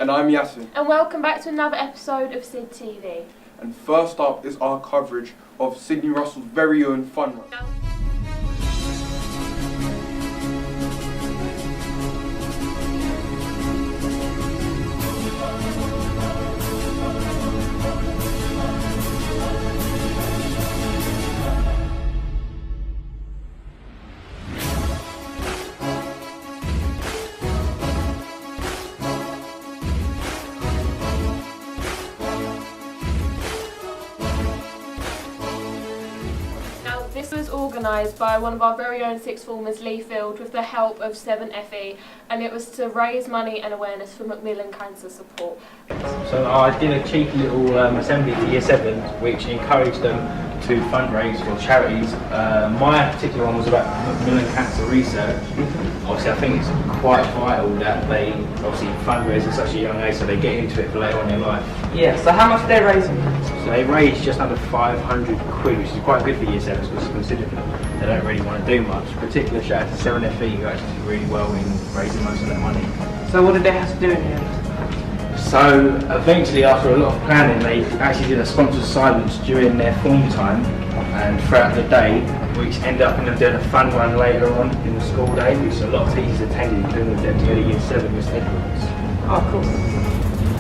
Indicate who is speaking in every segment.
Speaker 1: And I'm Yasin.
Speaker 2: And welcome back to another episode of SYD TV.
Speaker 1: And first up is our coverage of Sydney Russell's very own Fundraiser.
Speaker 2: This was organised by one of our very own sixth formers, Lee Field, with the help of 7FE, and it was to raise money and awareness for Macmillan Cancer Support.
Speaker 3: So I did a cheeky little assembly for Year 7s which encouraged them to fundraise for charities. My particular one was about Macmillan Cancer Research. Obviously I think it's quite vital that they obviously fundraise at such a young age so they get into it for later on in their life.
Speaker 4: Yeah, so how much are they raising?
Speaker 3: So they raised just under 500 quid, which is quite good for Year 7s because considering they don't really want to do much. Particular shout out to 7FE who actually did really well in raising most of that money.
Speaker 4: So what did they have to do in the end?
Speaker 3: So eventually, after a lot of planning, they actually did a sponsored silence during their form time and throughout the day, which ended up in them doing a fun run later on in the school day, which a lot of teachers attended, including the Deputy Year 7, Miss Edwards.
Speaker 4: Oh, cool.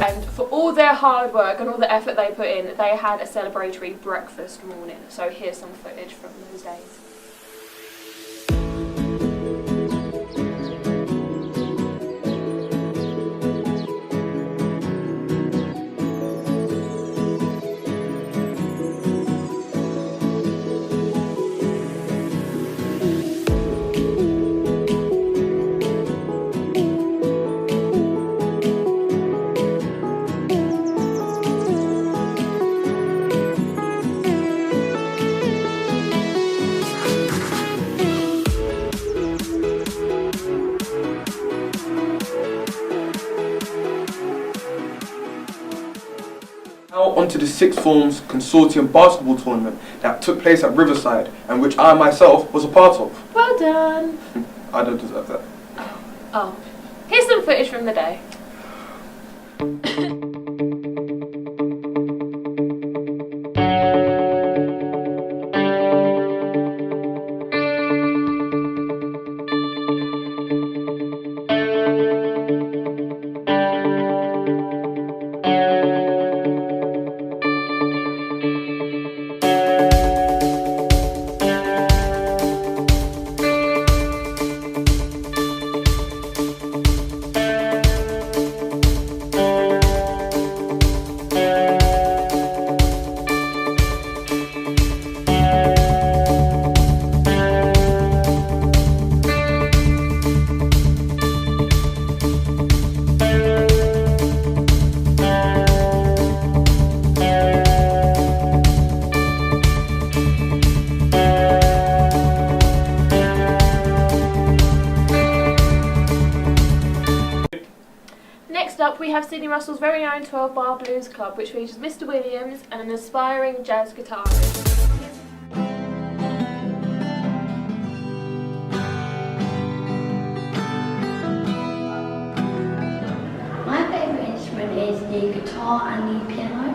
Speaker 2: And for all their hard work and all the effort they put in, they had a celebratory breakfast morning. So here's some footage from those days.
Speaker 1: Now onto the Sixth Form's Consortium basketball tournament that took place at Riverside and which I myself was a part of.
Speaker 2: Well done.
Speaker 1: I don't deserve that.
Speaker 2: Oh, here's some footage from the day. Next up, we have Sydney Russell's very own 12 Bar Blues Club, which features Mr. Williams and an aspiring jazz guitarist.
Speaker 5: My favourite instrument is the guitar and the piano.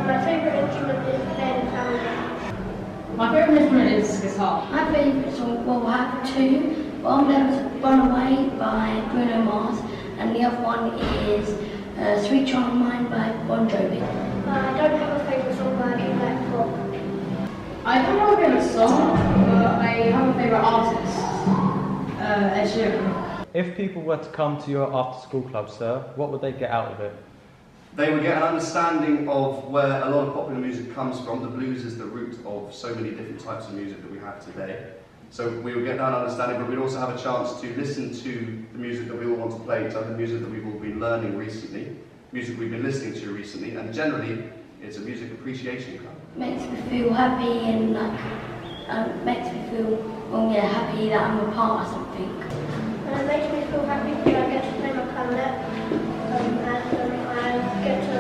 Speaker 6: My favourite instrument is playing the piano.
Speaker 7: My favourite instrument is guitar.
Speaker 5: My favourite song, well, I have two. One of them is Runaway by Bruno Mars, and the other one is Sweet Child of Mine by Bon Jovi.
Speaker 6: I don't have a favourite song, but I do like pop.
Speaker 7: I don't have a favourite song, but I have a favourite artist. Ed Sheeran.
Speaker 8: If people were to come to your after-school club, sir, what would they get out of it?
Speaker 9: They would get an understanding of where a lot of popular music comes from. The blues is the root of so many different types of music that we have today. So we would get that understanding, but we'd also have a chance to listen to the music that we all want to play, to the music that we've all been learning recently, music we've been listening to recently, and generally it's a music appreciation club.
Speaker 5: Makes me feel happy and makes me feel happy that I'm a part of something.
Speaker 6: And it makes me feel happy because I get to play my clarinet and I get to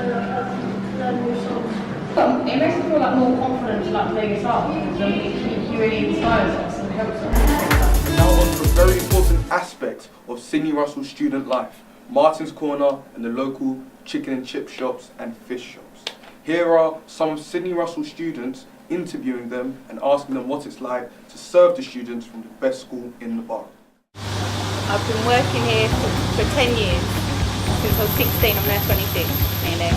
Speaker 6: learn new songs.
Speaker 7: It makes me feel like more confident to like play guitar because he really inspires us and helps us.
Speaker 1: Now on to a very important aspect of Sydney Russell's student life, Martin's Corner, and the local chicken and chip shops and fish shops. Here are some of Sydney Russell students interviewing them and asking them what it's like to serve the students from the best school in the borough.
Speaker 10: I've been working here for 10 years. Since I was 16, I'm now 26 nearly.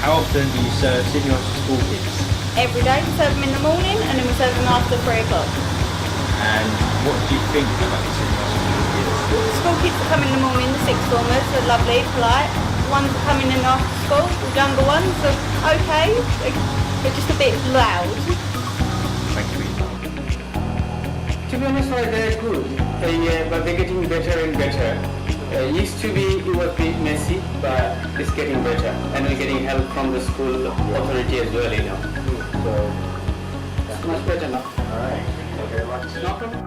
Speaker 3: How often do you serve Sydney Russell school kids?
Speaker 10: Every day we serve them in the morning and then we serve them after 3 o'clock.
Speaker 3: And what do you think about the Sydney Russell school kids?
Speaker 10: The school kids that come in the morning, the sixth formers, are lovely, polite. The ones that come in after school, the younger ones, are okay. They're just a bit loud.
Speaker 3: Thank you.
Speaker 11: To be honest, they're good, but they're getting better and better. Used to be, it was a bit messy, but it's getting better. And we're getting help from the school authority as well, you know. So, it's much better now. Alright, thank you very much. No problem.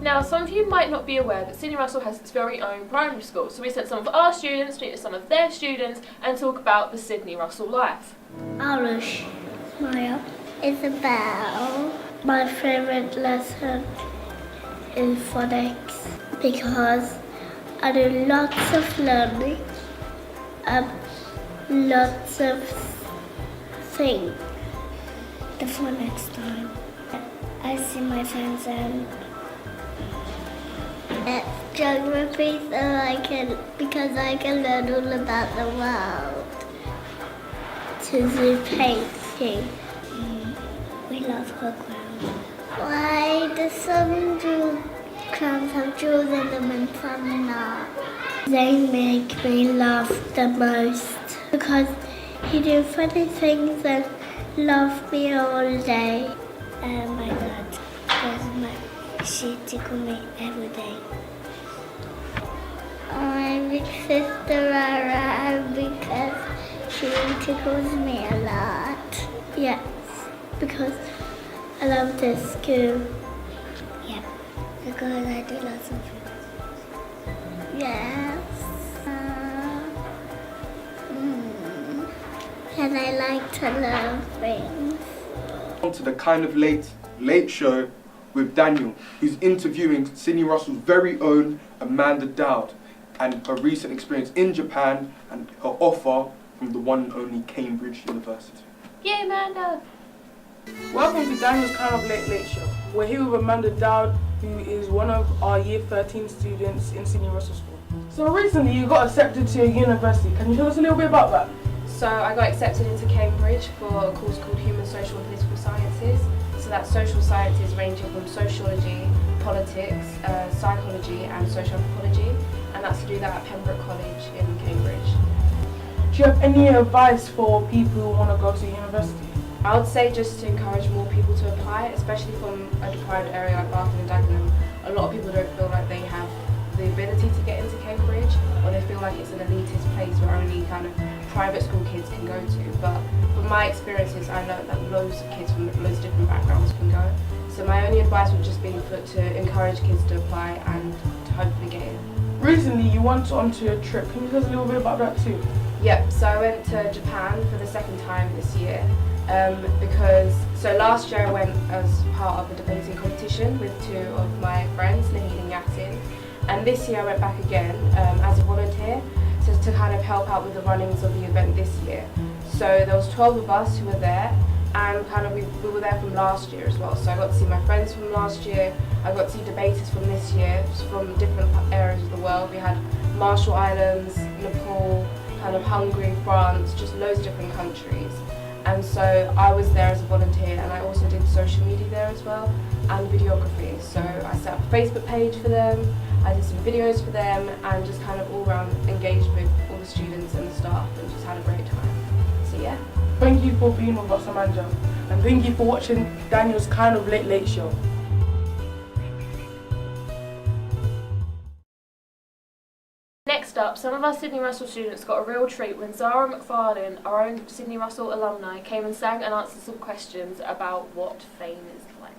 Speaker 2: Now, some of you might not be aware that Sydney Russell has its very own primary school, so we sent some of our students to meet with some of their students and talk about the Sydney Russell life.
Speaker 6: Alish, Maya, Isabel. My favourite lesson is phonics because I do lots of learning, lots of things. For next time, I see my friends and geography because I can learn all about the world. To do painting. We love her crown. Why do some crowns have jewels in them and some not? They make me laugh the most because he do funny things and love me all day. And my dad she tickle me every day. My big sister Rara because she tickles me a lot. Yes, because I love this school. Yeah, because I do lots of things. Yes. And I like to learn things.
Speaker 1: On to the kind of late show with Daniel, who's interviewing Sydney Russell's very own Amanda Dowd and her recent experience in Japan and her offer from the one and only Cambridge University.
Speaker 2: Yay, Amanda!
Speaker 4: Welcome to Daniel's Kind of Late Show. We're here with Amanda Dowd, who is one of our Year 13 students in Sydney Russell School. So recently you got accepted to a university. Can you tell us a little bit about that?
Speaker 12: So I got accepted into Cambridge for a course called Human, Social and Political Sciences. So that's social sciences ranging from sociology, politics, psychology and social anthropology. And that's to do that at Pembroke College in Cambridge.
Speaker 4: Do you have any advice for people who want to go to university?
Speaker 12: I would say just to encourage more people to apply, especially from a deprived area like Borough and Dagenham. A lot of people don't feel like they have the ability to get into Cambridge, or they feel like it's an elitist place where only kind of private school kids can go to. But from my experiences, I learned that loads of kids from loads of different backgrounds can go. So my only advice would just be to encourage kids to apply and to hopefully get in.
Speaker 4: Recently you went onto a trip. Can you tell us a little bit about that too?
Speaker 12: Yep, so I went to Japan for the second time this year. So last year I went as part of a debating competition with 2 of my friends, Nahid and Yasin, and this year I went back again as a volunteer to kind of help out with the runnings of the event this year. So there was 12 of us who were there, and kind of we were there from last year as well. So I got to see my friends from last year, I got to see debaters from this year, from different areas of the world. We had Marshall Islands, Nepal, kind of Hungary, France, just loads of different countries. And so I was there as a volunteer, and I also did social media there as well, and videography. So I set up a Facebook page for them, I did some videos for them, and just kind of all around engaged with all the students and the staff and just had a great time. So yeah.
Speaker 4: Thank you for being with us, Amanda, and thank you for watching Daniel's Kind of Late Show.
Speaker 2: Next up, some of our Sydney Russell students got a real treat when Zara McFarlane, our own Sydney Russell alumni, came and sang and answered some questions about what fame is like.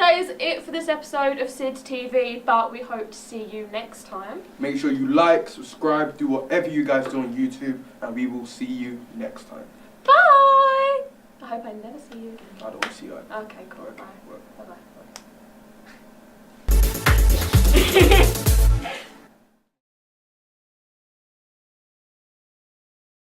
Speaker 2: that is it for this episode of SYD TV, but we hope to see you next time.
Speaker 1: Make sure you like, subscribe, do whatever you guys do on YouTube, and we will see you next time.
Speaker 2: Bye! I hope I never see you again.
Speaker 1: I don't want to see you again.
Speaker 2: Okay, cool. Bye. Bye-bye.